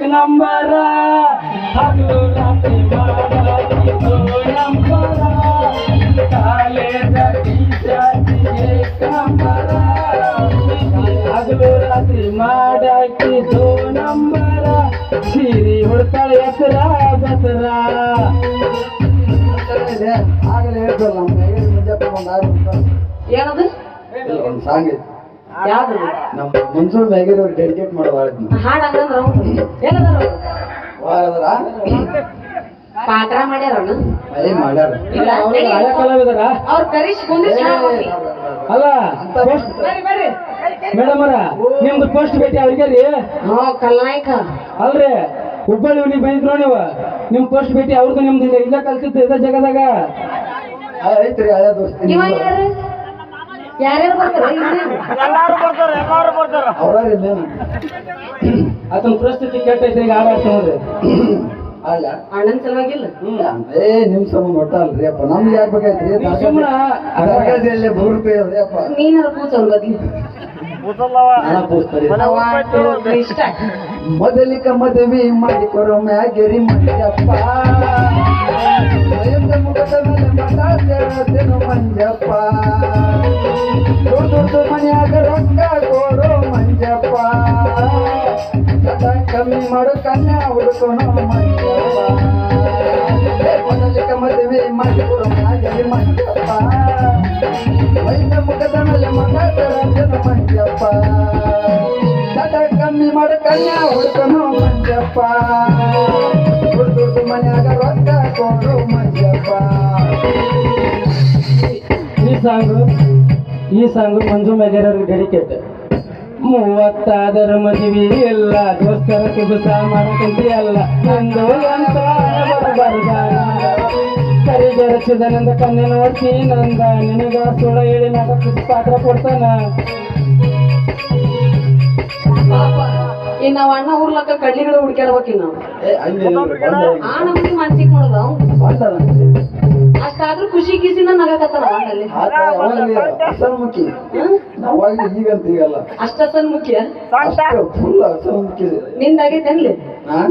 number ಹಗಲು ರಾತ್ರಿ ಮಾಡಾಕಿದ್ದು number college teacher ಏಕ ನಂಬರ ಹಗಲು ರಾತ್ರಿ ಮಾಡಾಕಿದ್ದು ನಂಬರ ಸೀರಿ ಹುಡ್ತಾಳೆ ಹೆಸರ ಬಸರ ಆಗಲೇ ಹೇಳ್ತಲ್ಲ ಏನದು ಒಂದು ಸಾಂಗ್ ಐತಿ ಯಾವ್ದು ನಮ್ಮ ಮನ್ಸೂರ್ ಮ್ಯಾಗೇರಿ ಅವ್ರು ಡೆಡಿಕೇಟ್ ಮಾಡೋದು ಹಾಡು ಹಂಗಂದ್ರ ಪಾತ್ರ ಮಾಡ್ಯಾರ ಮಾಡ್ಯಾರ ಹಳೆ ಕಲಾವಿದರ ಅವ್ರ ಕರೀಶ್ ಕುಂದ್ರಿಸಿ ಅಲ್ಲ ಬರ್ರಿ ಮೇಡಮ್ ಅವರ ನಿಮ್ದು ಪೋಸ್ಟ್ ಭೇಟಿ ಅವ್ರಿಗೆ ರೀ ಕಲ್ನಾಯಕ ಅಲ್ರಿ ಹುಬ್ಬಳ್ಳಿ ನೀವು ಬಂದಿದ್ರು ನೀವು ನಿಮ್ ಪೋಸ್ಟ್ ಭೇಟಿ ಅವ್ರದ್ದು ನಿಮ್ದು ಇಲ್ಲ ಕಲ್ತಿತ್ತು ಇದೇ ಜಗದಾಗ ಐತ್ರಿ ಹಳೆ ದೋಸ್ತಿ ಇವ ಯಾರು ಯಾರ್ಯಾರು ಬರ್ತಾರ ಅವ್ರ ಆತನ ಪರಿಸ್ಥಿತಿ ಕೆಟ್ಟೈತೆ ಈಗ ಆಡಾಡ್ತ ನೋಡ್ರಿ ಅಲ್ಲ ಅಣ್ಣನ್ ಸಲುವಾಗಿಲ್ಲ ನಿಮ್ ಸಂಬಂಧ ಒಟ್ಟ ಅಲ್ರಿ ಅಪ್ಪ ನಮ್ಗೆ ಯಾಕೆ ಬೇಕಾಯ್ತ್ರಿ ದರ್ಗಾದಲ್ಲಿ ರೂಪಾಯಿ ಅಲ್ರಿ ಅಪ್ಪ ನೀನಾರ ಕೂತವ್ರ ಬದ್ಲಿ ಇಷ್ಟ ಮೊದಲಿಕ ಮದುವೆ ಮಾಡಿಕೊರೋ ಮ್ಯಾಗೇರಿ ಮಂಜಪ್ಪ ಮುಖದ ಮೇಲೆ ಮಾತಾಡ್ತೇನು ಮಂಜಪ್ಪ ದೊಡ್ಡ ಮನ್ಯಾಗ ರೊಕ್ಕ ಕೊಡೋ ಮಂಜಪ್ಪ ಕಮ್ಮಿ ಮಾಡು ಕನ್ಯಾ ಹುಡುಕೋಣ ಮಂಜಪ್ಪ ಮೊದಲಿಕ ಮದುವೆ ಮಾಡಿಕೊರೋ ಮ್ಯಾಗೇರಿ ಮಂಜಪ್ಪ ಮುಖದ ಮೇಲೆ ಮಾತಾಡ್ತೇನು ಮಂಜಪ್ಪ ಕಮ್ಮಿ ಮಾಡು ಕನ್ಯಾ ಹುಡುಕನು ಮಂಜಪ್ಪ ದೊಡ್ಡ ಮನ್ಯಾಗ ರೊಕ್ಕ ಕೊಡು ಮಂಜಪ್ಪ ಈ ಸಾಂಗು ಮಂಜು ಮ್ಯಾಗೇರವ್ರಿಗೆ ಡೆಡಿಕೇಟ್ 30 ಮದುವೆ ಇಲ್ಲ ದೋಸ್ತರ ಕುಬಸ ಮಾಡಕಂತಿ ಅಲ್ಲ ನಂದು ಅಂತ ಕರಿಗೆ ರಚಿದನಂದ ಕನ್ನೆ ನೋಡ್ತಿ ನಂದ ನಿನಗ ಸುಳ ಹೇಳಿ ನಾಟಕ ಪಾತ್ರ ಕೊಡ್ತಾನ ಇನ್ ನಾವ್ ಅಣ್ಣ ಊರ್ಲಕ್ಕ ಕಡ್ಲಿಗಳು ಹುಡ್ಕ್ಯಾಡ್ಬೇಕಿನ್ ನಾವು ಆ ನಮ್ಗೆ ಮನ್ಸಿಗೆ ಮಾಡೋದು ಅಷ್ಟಾದ್ರೂ ಖುಷಿ ಕಿಸಿಂದ ನಗಕತ್ತಾನ ಅಲ್ಲಿ ಅಸನ್ಮುಖಿ ನಾವಾಗಿ ಈಗಂತ ಈಗಲ್ಲ ಅಷ್ಟ ಸನ್ಮುಖಿಯ ಫುಲ್ ಅಸನ್ಮುಖಿ ನಿಂದಾಗೈತೆ ಅನ್ಲಿ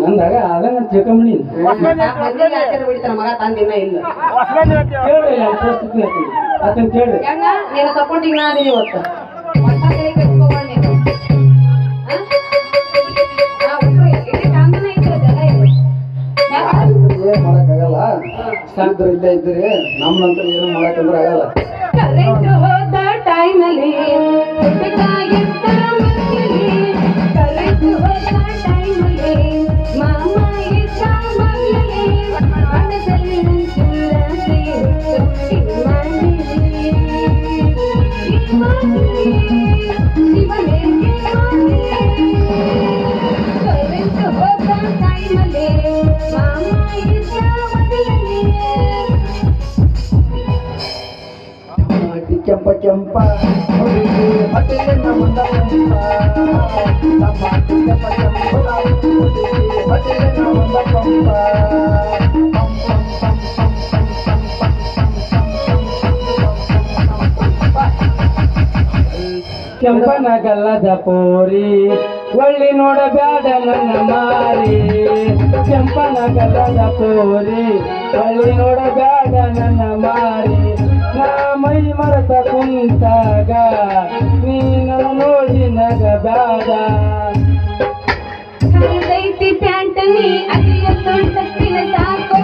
ನಂದಾಗ ಅದಂಗ ತಿಳ್ಕೊಂಬಿಡಿ ಮದ್ವೆಗೆ ಆಚಾರ ಬಿಡ್ತಾನ ಮಗ ತಂದಿನ ಇಲ್ಲ ಕೇಳ್ರಿ ಪರಿಸ್ಥಿತಿ ಅದನ್ನ ಕೇಳ್ರಿ ಹೆಂಗ ನಿನ್ನ ಸಪೋರ್ಟಿಗೆ ನಾ ಅದೀನಿ ಇವತ್ತು ಒಟ್ಟ ತಲೆ ಕೆಡ್ಸ್ಕೊಬೇಡ ನೀನು ಏನ್ ಮಾಡಕ್ಕಾಗಲ್ಲ ಸಾಕಿದ್ರೆ ಇಲ್ಲೇ ಇದ್ದೀರಿ ನಮ್ಮ ನಂತರ ಏನು ಮಾಡಕ್ಕಂದ್ರೆ ಆಗಲ್ಲ ಕರೆಂಟ್ ಹೋದ ಟೈಮಲ್ಲಿ ಕರೆಂಟ್ ಹೋದ ಟೈಮಲ್ಲಿ ಮಾಮ ಇದ್ದ ಮನೆಯಲ್ಲಿ ಮನದಲ್ಲಿ ಕರೆಂಟ್ ಹೋದ ಟೈಮಲ್ಲಿ ಮಾಮ ಇದ್ದ ಮನೆಯಲ್ಲಿ ಕೆಂಪ ಕೆಂಪ ಹುಡುಗಿ ಹೊಟ್ಟೆಯನ್ನ ಮುಂದ ನಮ್ಮ ಕೆಂಪ ಕೆಂಪ ಹುಡುಗಿ ಹೊಟ್ಟೆಯನ್ನ ಮುಂದ ಪಂಪ ಕೆಂಪನ ಗಲ್ಲದ ಪೋರಿ ಒಳ್ಳಿ ನೋಡಬ್ಯಾಡ ನನ್ನ ಮಾರಿ ಕೆಂಪನ ಗಲ್ಲದ ಪೋರಿ ಒಳ್ಳಿ ನೋಡಬ್ಯಾಡ ನನ್ನ ಮಾರಿ ನಾ ಮೈ ಮರೆತ ಕುಂತಾಗ ನೀನ ನೋಡಿ ನಗಬ್ಯಾಡ ಕೈತಿ ಪ್ಯಾಂಟ್ ನೀ ಅದಿಯ ತೊಂಟಕ್ಕಿನ ಸಾಕೋ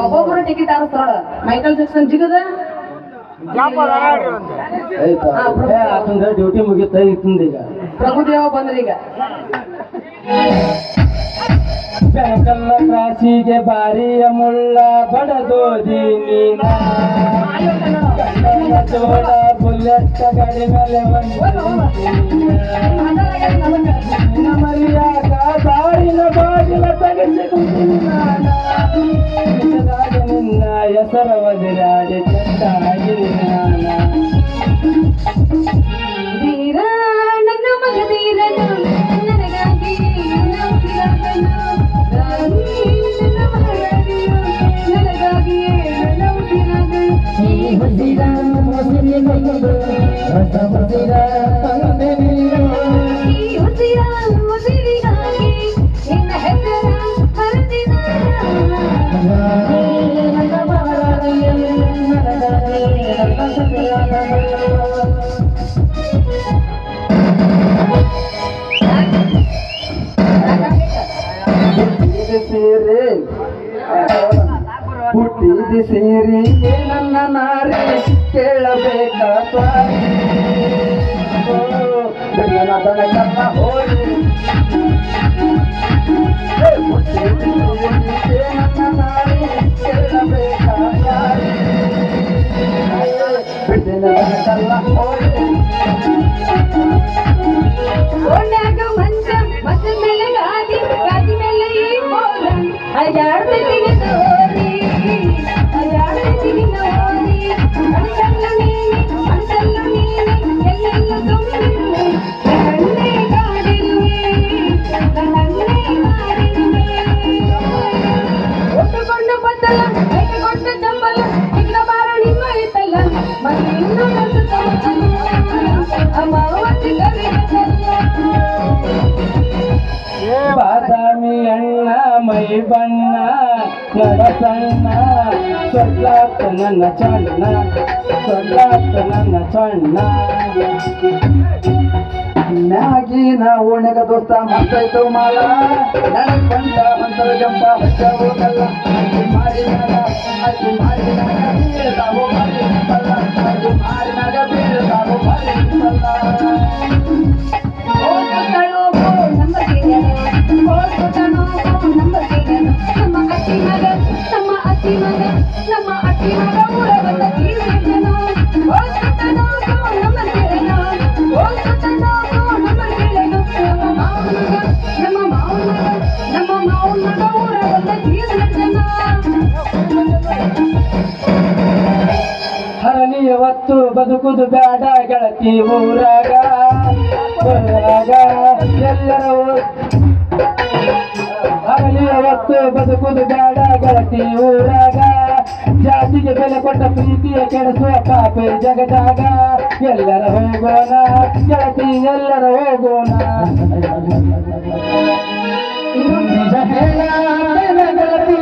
ಒಬ್ಬೊಬ್ಬರು ಟಿಕೆಟ್ ಆರಿಸ್ತಾರ ಮೈಕಲ್ ಜಾಕ್ಸನ್ ಜಿಗದ ಆಯ್ತಾ ಆತಂದ್ರೆ ಡ್ಯೂಟಿ ಮುಗಿತ ಇತ್ತಂದ ಈಗ ಪ್ರಭುದೇವ ಬಂದ್ರೀಗ ಬೆಳಕಲ್ಲ ಕ್ರಾಸಿಗೆ ಬಾರಿಯ ಮುಳ್ಳ ಬಡದೋದಿ ನೀನ ಕಣ್ಣನ ಜೋಳ ಬುಲೆಟ್ ಗಾಡಿ ಮೇಲೆ ಬಂದು ಮರಿಯಾಗ ಬಾಳಿನ ಬಾಗಿಲ ತೆಗೆಸಿಕೊಂಡಾಗ ನಿನ್ನ ಹೆಸರ ಒದಿರಾಡಿ ಚೆಟ್ಟಾಗಿ ನಾನ ಧೀರ ನನ್ನ ಮಗ ಧೀರನು ನನಗಾಗಿ ನನ್ನ ಉಸಿರಾದನು ರಾಣಿ ನನ್ನ ಮಹಾರಾಣಿಯು ನನಗಾಗಿಯೇ ನನ್ನ ಉಸಿರಾದನು ಈ ಉಸಿರ ಉಸಿರಿಗಾಗಿ ನಿನ್ನ ಹೆಸರ ಹರಿದಿನ ಸೇರಿ ಹುಟ್ಟಿದ ಸೇರಿ ನನ್ನ ನಾರಿ ಕೇಳಬೇಕ ನನ್ನ ದನಕನ್ನ ಹೋಗಿ ನನ್ನ ನಾರಿ ಕೇಳಬೇಕ ದನಕಲ್ಲ ಹೋಗಿ ಓಣ್ಯಾಗ ಮಂಚ ಮಚ್ಚ ಮೇಲೆ ಗಾದಿ ಗಾದಿ ಮೇಲೆ ಈ ಮೋದ ಅಡ್ಯಾಡ್ತಿದ್ದೀನಿ ನೋಡಿ ಅಡ್ಯಾಡ್ತಿದ್ದೀನಿ ನೋಡಿ ಅಣ್ಸಲ್ಲು ನೀನೆ ಎಲ್ಲೆಲ್ಲೂ ತುಂಬಿರುವೆ ನನ್ನೇ ಕಾಡಿರುವೆ ನನ್ನೇ ಕಾಡಿರುವೆ ಒಟ್ಟುಕೊಂಡು ಬದ್ದಲ ಕೈಗೊಂಡ ಚಂಬಲ ಇನ್ನ ಬಾರ ನಿಮ್ಮ ಐತಲ್ಲ ಮತ್ತೆ ಇನ್ನೂ ಅಮಾವತಿ ಬಾದಾಮಿ ಅಣ್ಣ ಮೈ ಬಣ್ಣ ನಡ ಸಣ್ಣ ಸೊಲ್ಲಾತ ನನ್ನ ಚಣ್ಣ ಸೊಲ್ಲಾತ ನನ್ನ ಚಣ್ಣ ಮ್ಯಾಗಿನ ಓಣ್ಯಾಗ ದೋಸ್ತ ಮಂತಾಯ್ತು ಮಾಲ ನನಗ್ ಬಂದ ಮಂತರ ಜಂಪ ಹಚ್ಚ ಹೋಗಲ್ಲ ಮಾಡಿನಾಗ ಬೀಳ್ತಾವೋ ಬರೀ ಬಲ್ಲ ಮಾಡಿನಾಗ ಬೀಳ್ತಾವೋ ಬರೀ ಬಲ್ಲ ನಮ್ಮ ಅತ್ತಿ ಮಗ ಊರ ಬಂದ ತೀರ್ಮಾನ ನಮ್ಮ ಮಾವನ ಮಗ ಊರ ಬಂದ ತೀರ್ಮಾನ ಹರಣಿಯ ಹೊತ್ತು ಬದುಕುದು ಬೇಡ ಗೆಳತಿ ಊರಾಗ ಎಲ್ಲರ ಹರಣಿಯ ಹೊತ್ತು ಬದುಕುದು ಬೇಡ ಗೆಳತಿ ಊರಾಗ ಜಾತಿಗೆ ಬೆಲೆ ಕೊಟ್ಟ ಪ್ರೀತಿಯ ಕೆಡಿಸುವ ಪಾಪೆ ಜಗದಾಗ ಎಲ್ಲರ ಹೋಗೋಣ ಗೆಳತಿ ಎಲ್ಲರ ಹೋಗೋಣ ನಿಜ ಹೇಳ ಗೆಳತಿ